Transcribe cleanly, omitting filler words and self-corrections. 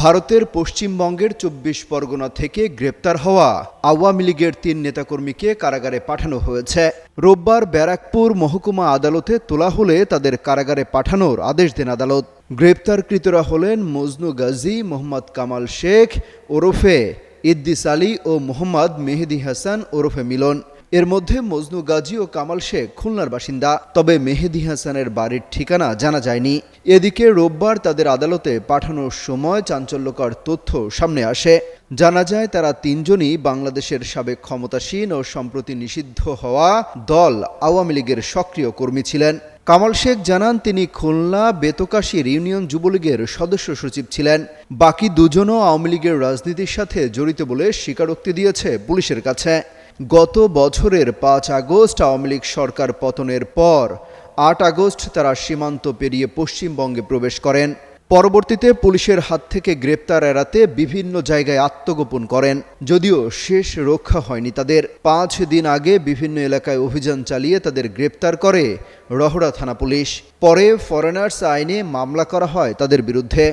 ভারতের পশ্চিমবঙ্গের ২৪ পরগনা থেকে গ্রেপ্তার হওয়া আওয়ামী লীগের ৩ নেতাকর্মীকে কারাগারে পাঠানো হয়েছে। রোববার ব্যারাকপুর মহকুমা আদালতে তোলা হলে তাদের কারাগারে পাঠানোর আদেশ দেন আদালত। গ্রেপ্তারকৃতরা হলেন মজনু গাজী, মোহাম্মদ কামাল শেখ ওরফে ইদ্দিস আলী ও মোহাম্মদ মেহেদী হাসান ওরফে মিলন। এর মধ্যে মজনু গাজী ও কামাল শেখ খুলনার বাসিন্দা, তবে মেহেদী হাসানের বাড়ির ঠিকানা জানা যায়নি। এদিকে রোববার তাদের আদালতে পাঠানোর সময় চাঞ্চল্যকর তথ্য সামনে আসে। জানা যায় তারা তিনজনই বাংলাদেশের সাবেক ক্ষমতাসীন ও সম্প্রতি নিষিদ্ধ হওয়া দল আওয়ামী লীগের সক্রিয় কর্মী ছিলেন। কামাল শেখ জানান তিনি খুলনা বেতকাশীর ইউনিয়ন যুবলীগের সদস্য সচিব ছিলেন। বাকি দুজনও আওয়ামী লীগের রাজনীতির সাথে জড়িত বলে স্বীকারোক্তি দিয়েছে পুলিশের কাছে। গত বছরের ৫ আগস্ট আওয়ামী লীগ সরকার পতনের পর ৮ আগস্ট তারা সীমান্ত পেরিয়ে পশ্চিমবঙ্গে প্রবেশ করেন। পরবর্তীতে পুলিশের হাত থেকে গ্রেপ্তার এড়াতে বিভিন্ন জায়গায় আত্মগোপন করেন, যদিও শেষ রক্ষা হয়নি তাদের। ৫ দিন আগে বিভিন্ন এলাকায় অভিযান চালিয়ে তাদের গ্রেপ্তার করে রহড়া থানা পুলিশ। পরে ফরেনার্স আইনে মামলা করা হয় তাদের বিরুদ্ধে।